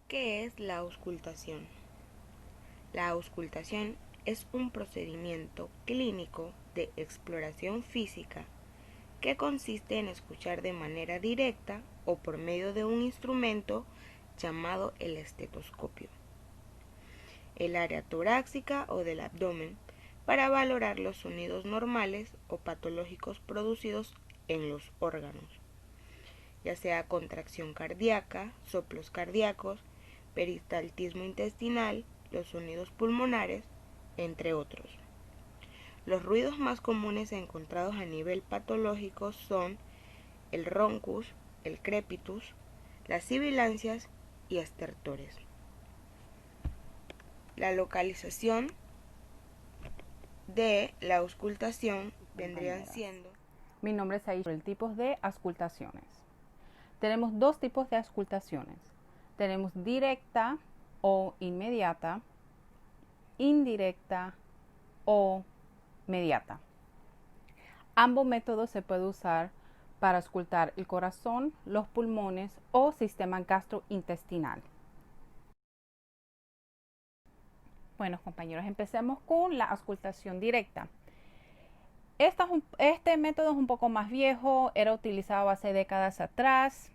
¿Qué es la auscultación? La auscultación es un procedimiento clínico de exploración física que consiste en escuchar de manera directa o por medio de un instrumento llamado el estetoscopio el área torácica o del abdomen para valorar los sonidos normales o patológicos producidos en los órganos, ya sea contracción cardíaca, soplos cardíacos, peristaltismo intestinal, los sonidos pulmonares, entre otros. Los ruidos más comunes encontrados a nivel patológico son el roncus, el crepitus, las sibilancias y estertores. La localización de la auscultación vendrían siendo... Mi nombre es Aisha. El tipo de auscultaciones. Tenemos dos tipos de auscultaciones. Tenemos directa o inmediata, indirecta o mediata. Ambos métodos se pueden usar para auscultar el corazón, los pulmones o sistema gastrointestinal. Bueno, compañeros, empecemos con la auscultación directa. Este método es un poco más viejo, era utilizado hace décadas atrás,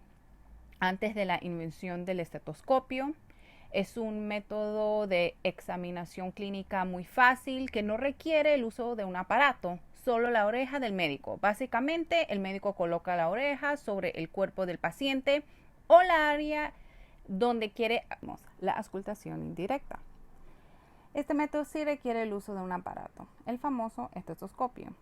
antes de la invención del estetoscopio. Es un método de examinación clínica muy fácil que no requiere el uso de un aparato, solo la oreja del médico. Básicamente, el médico coloca la oreja sobre el cuerpo del paciente o la área donde quiere la auscultación indirecta. Este método sí requiere el uso de un aparato, el famoso estetoscopio.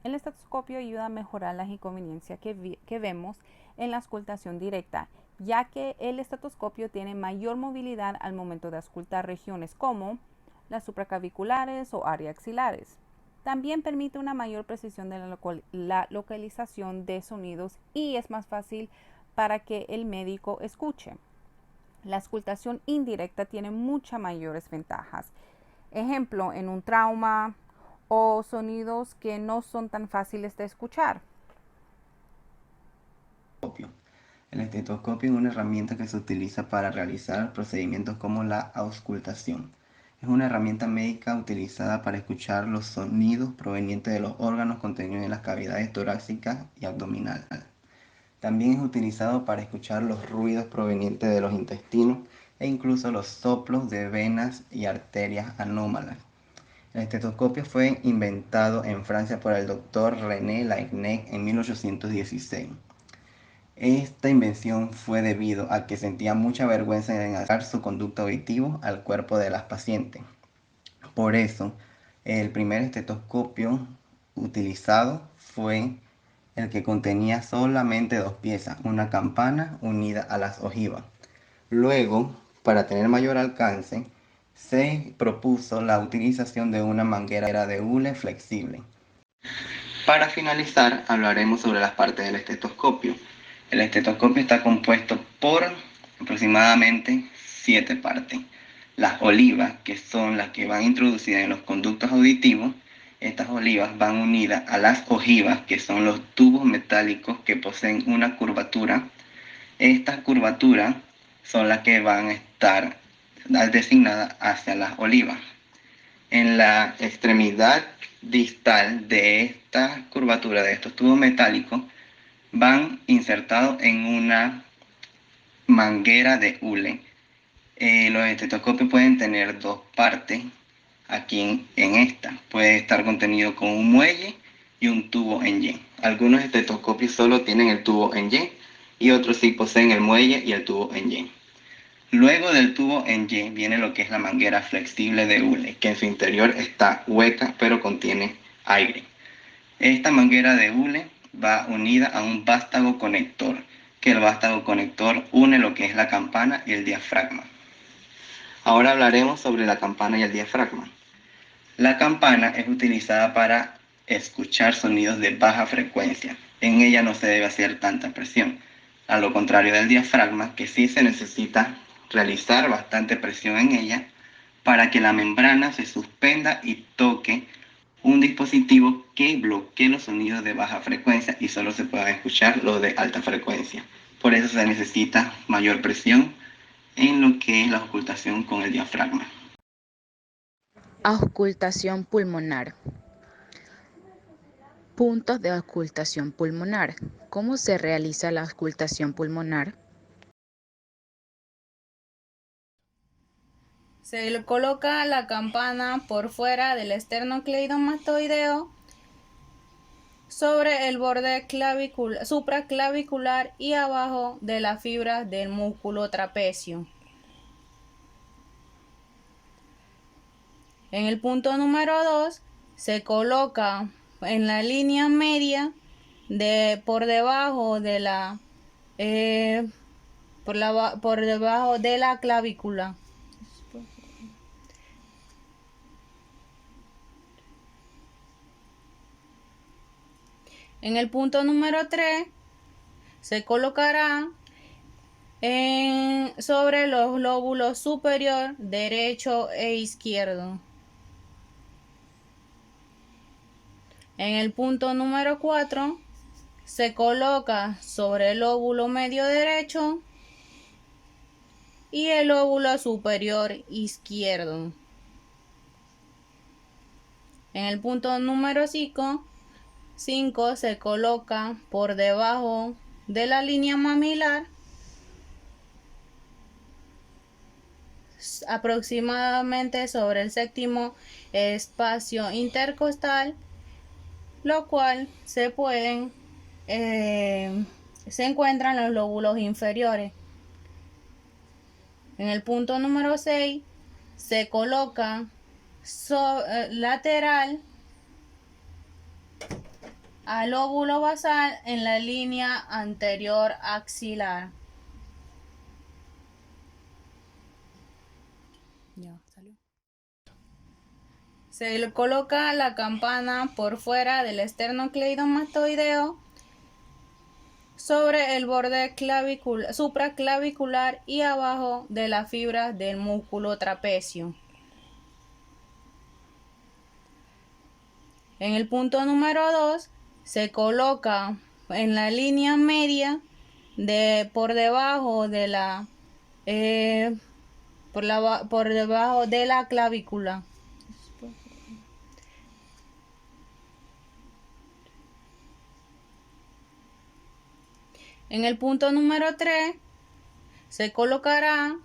El estetoscopio ayuda a mejorar las inconveniencias que vemos en la auscultación directa, ya que el estetoscopio tiene mayor movilidad al momento de auscultar regiones como las supraclaviculares o áreas axilares. También permite una mayor precisión de la localización de sonidos y es más fácil para que el médico escuche. La auscultación indirecta tiene muchas mayores ventajas. Ejemplo, en un trauma o sonidos que no son tan fáciles de escuchar. El estetoscopio es una herramienta que se utiliza para realizar procedimientos como la auscultación. Es una herramienta médica utilizada para escuchar los sonidos provenientes de los órganos contenidos en las cavidades torácicas y abdominales. También es utilizado para escuchar los ruidos provenientes de los intestinos e incluso los soplos de venas y arterias anómalas. El estetoscopio fue inventado en Francia por el doctor René Laennec en 1816. Esta invención fue debido a que sentía mucha vergüenza en adaptar su conducto auditivo al cuerpo de las pacientes. Por eso, el primer estetoscopio utilizado fue el que contenía solamente dos piezas, una campana unida a las ojivas. Luego, para tener mayor alcance, se propuso la utilización de una manguera de hule flexible. Para finalizar, hablaremos sobre las partes del estetoscopio. El estetoscopio está compuesto por aproximadamente 7 partes. Las olivas, que son las que van introducidas en los conductos auditivos, estas olivas van unidas a las ojivas, que son los tubos metálicos que poseen una curvatura. Estas curvaturas son las que van a estar designadas hacia las olivas. En la extremidad distal de esta curvatura de estos tubos metálicos van insertados en una manguera de hule. Los estetoscopios pueden tener dos partes. Aquí en esta puede estar contenido con un muelle y un tubo en Y. Algunos estetoscopios solo tienen el tubo en Y y otros sí poseen el muelle y el tubo en Y. Luego del tubo en Y viene lo que es la manguera flexible de hule, que en su interior está hueca pero contiene aire. Esta manguera de hule va unida a un vástago conector, que el vástago conector une lo que es la campana y el diafragma. Ahora hablaremos sobre la campana y el diafragma. La campana es utilizada para escuchar sonidos de baja frecuencia. En ella no se debe hacer tanta presión, a lo contrario del diafragma, que sí se necesita realizar bastante presión en ella para que la membrana se suspenda y toque un dispositivo que bloquee los sonidos de baja frecuencia y solo se puedan escuchar los de alta frecuencia. Por eso se necesita mayor presión en lo que es la auscultación con el diafragma. Auscultación pulmonar. Puntos de auscultación pulmonar. ¿Cómo se realiza la auscultación pulmonar? Se le coloca la campana por fuera del esternocleidomastoideo sobre el borde supraclavicular y abajo de las fibras del músculo trapecio. En el punto número 2 se coloca en la línea media por debajo de por debajo de la clavícula. En el punto número 3 se colocará sobre los lóbulos superior derecho e izquierdo. En el punto número 4 se coloca sobre el lóbulo medio derecho y el lóbulo superior izquierdo. En el punto número 5 se coloca por debajo de la línea mamilar, aproximadamente sobre el séptimo espacio intercostal, lo cual se encuentran los lóbulos inferiores. En el punto número 6 se coloca lateral al lóbulo basal en la línea anterior axilar. Ya salió. Se le coloca la campana por fuera del esternocleidomastoideo sobre el borde supraclavicular y abajo de las fibras del músculo trapecio. En el punto número 2 se coloca en la línea media por debajo de por debajo de la clavícula. En el punto número 3 se colocará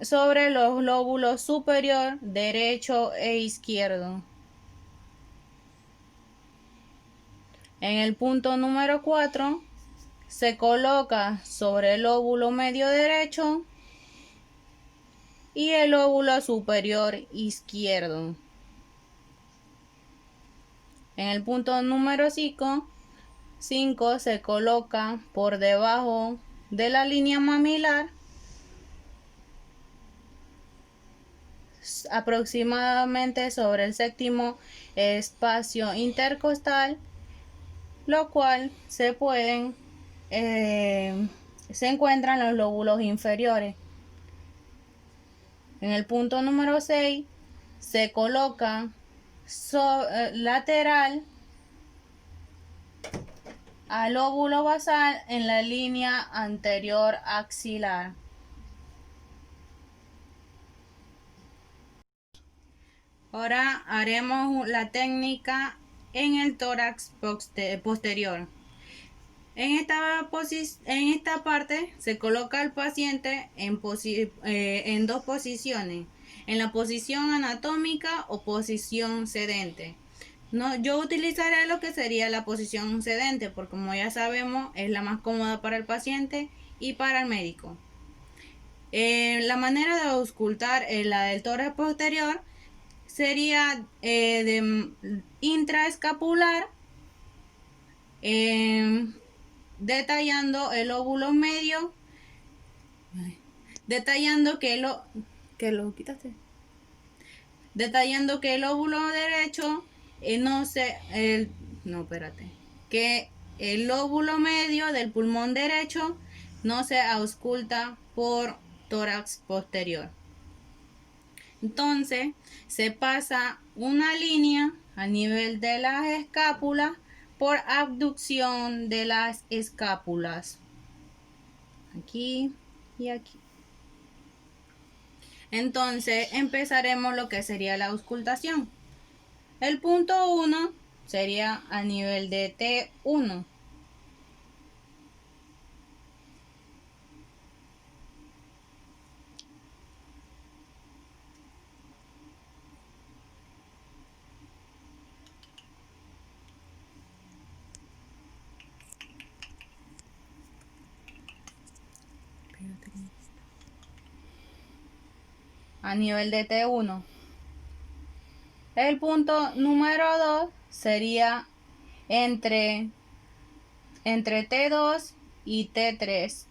sobre los lóbulos superior derecho e izquierdo. En el punto número 4 se coloca sobre el lóbulo medio derecho y el lóbulo superior izquierdo. En el punto número 5 se coloca por debajo de la línea mamilar, aproximadamente sobre el séptimo espacio intercostal, lo cual se encuentran los lóbulos inferiores. En el punto número 6 se coloca lateral al lóbulo basal en la línea anterior axilar. Ahora haremos la técnica en el tórax posterior. En esta parte se coloca al paciente en dos posiciones, en la posición anatómica o posición sedente. Yo utilizaré lo que sería la posición sedente, porque como ya sabemos es la más cómoda para el paciente y para el médico. La manera de auscultar la del tórax posterior sería intraescapular, detallando el lóbulo medio, detallando que el lóbulo derecho que el lóbulo medio del pulmón derecho no se ausculta por tórax posterior. Entonces se pasa una línea a nivel de las escápulas por abducción de las escápulas. Aquí y aquí. Entonces empezaremos lo que sería la auscultación. El punto 1 sería a nivel de T1. A nivel de T1. El punto número 2 sería entre T2 y T3.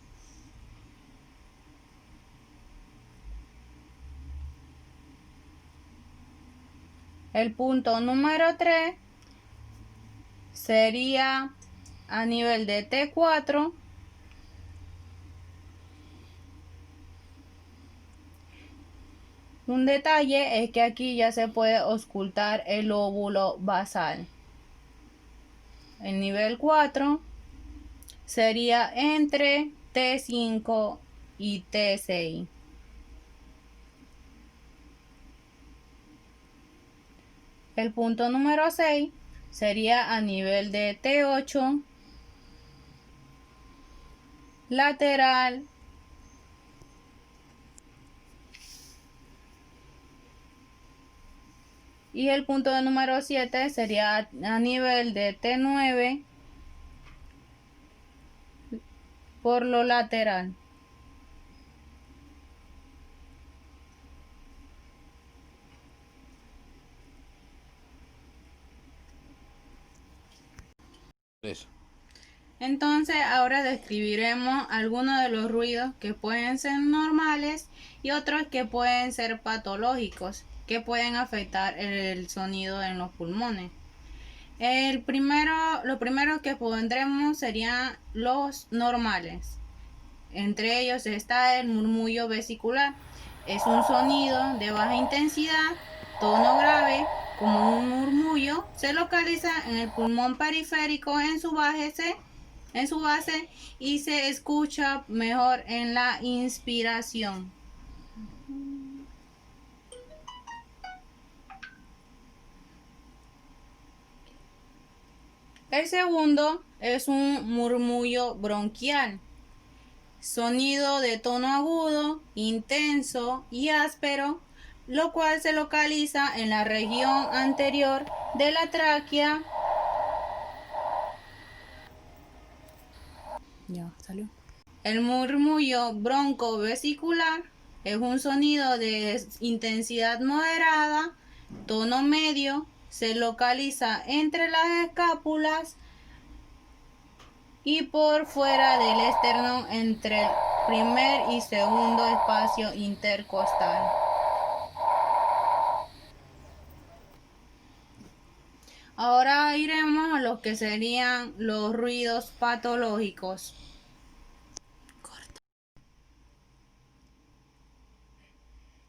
El punto número 3 sería a nivel de T4. Un detalle es que aquí ya se puede auscultar el lóbulo basal. El nivel 4 sería entre T5 y T6. El punto número 6 sería a nivel de T8, lateral, y el punto número 7 sería a nivel de T9 por lo lateral. Eso. Entonces ahora describiremos algunos de los ruidos que pueden ser normales y otros que pueden ser patológicos, que pueden afectar el sonido en los pulmones. Lo primero que pondremos serían los normales. Entre ellos está el murmullo vesicular. Es un sonido de baja intensidad, tono grave, como un murmullo. Se localiza en el pulmón periférico en su base y se escucha mejor en la inspiración. El segundo es un murmullo bronquial. Sonido de tono agudo, intenso y áspero, lo cual se localiza en la región anterior de la tráquea. Ya salió. El murmullo broncovesicular es un sonido de intensidad moderada, tono medio, se localiza entre las escápulas y por fuera del esternón entre el primer y segundo espacio intercostal. Ahora iremos a lo que serían los ruidos patológicos.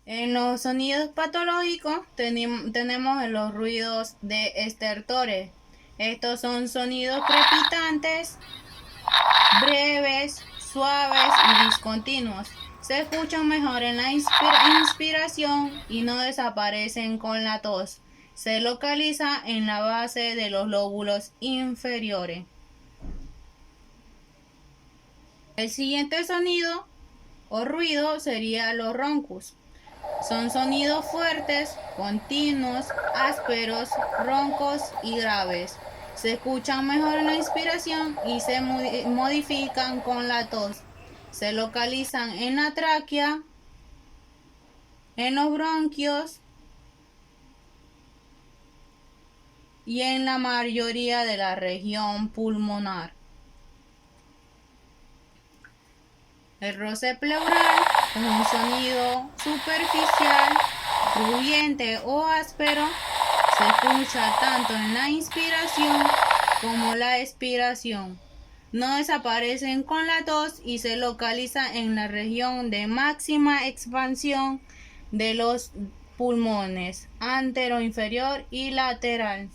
En los sonidos patológicos tenemos los ruidos de estertores. Estos son sonidos crepitantes, breves, suaves y discontinuos. Se escuchan mejor en la inspiración y no desaparecen con la tos. Se localiza en la base de los lóbulos inferiores. El siguiente sonido o ruido sería los roncos. Son sonidos fuertes, continuos, ásperos, roncos y graves. Se escuchan mejor en la inspiración y se modifican con la tos. Se localizan en la tráquea, en los bronquios y en la mayoría de la región pulmonar. El roce pleural es un sonido superficial, rugiente o áspero. Se escucha tanto en la inspiración como la expiración. No desaparecen con la tos y se localiza en la región de máxima expansión de los pulmones, antero, inferior y lateral.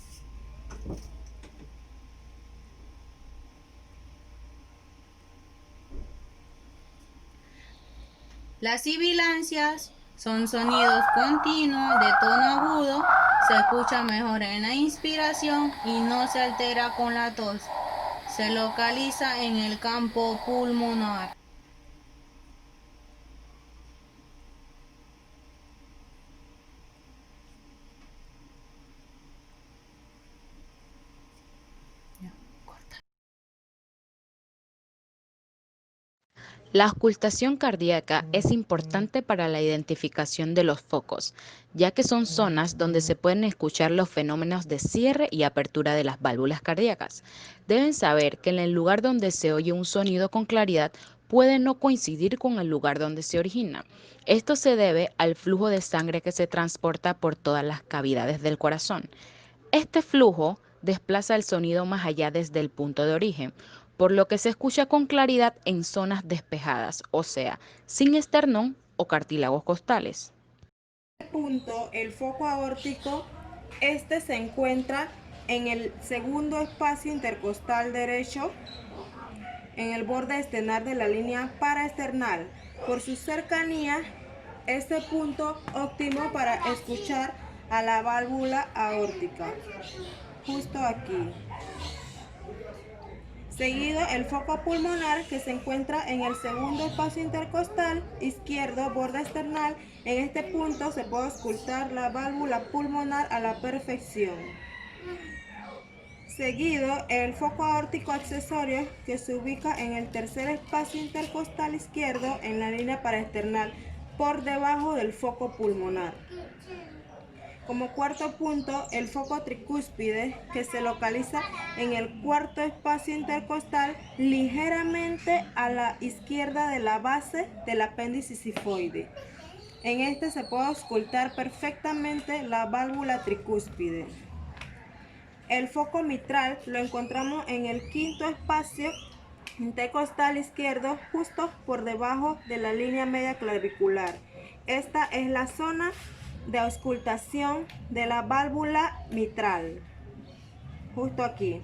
Las sibilancias son sonidos continuos de tono agudo, se escucha mejor en la inspiración y no se altera con la tos. Se localiza en el campo pulmonar. La auscultación cardíaca es importante para la identificación de los focos, ya que son zonas donde se pueden escuchar los fenómenos de cierre y apertura de las válvulas cardíacas. Deben saber que en el lugar donde se oye un sonido con claridad puede no coincidir con el lugar donde se origina. Esto se debe al flujo de sangre que se transporta por todas las cavidades del corazón. Este flujo desplaza el sonido más allá desde el punto de origen, por lo que se escucha con claridad en zonas despejadas, o sea, sin esternón o cartílagos costales. Punto, el foco aórtico, este se encuentra en el segundo espacio intercostal derecho, en el borde estenar de la línea paraesternal. Por su cercanía, este punto óptimo para escuchar a la válvula aórtica, justo aquí. Seguido el foco pulmonar, que se encuentra en el segundo espacio intercostal izquierdo, borde esternal. En este punto se puede auscultar la válvula pulmonar a la perfección. Seguido el foco aórtico accesorio, que se ubica en el tercer espacio intercostal izquierdo en la línea paraesternal, por debajo del foco pulmonar. Como cuarto punto, el foco tricúspide, que se localiza en el cuarto espacio intercostal, ligeramente a la izquierda de la base del apéndice sifoide. En este se puede auscultar perfectamente la válvula tricúspide. El foco mitral lo encontramos en el quinto espacio intercostal izquierdo, justo por debajo de la línea media clavicular. Esta es la zona de auscultación de la válvula mitral, justo aquí.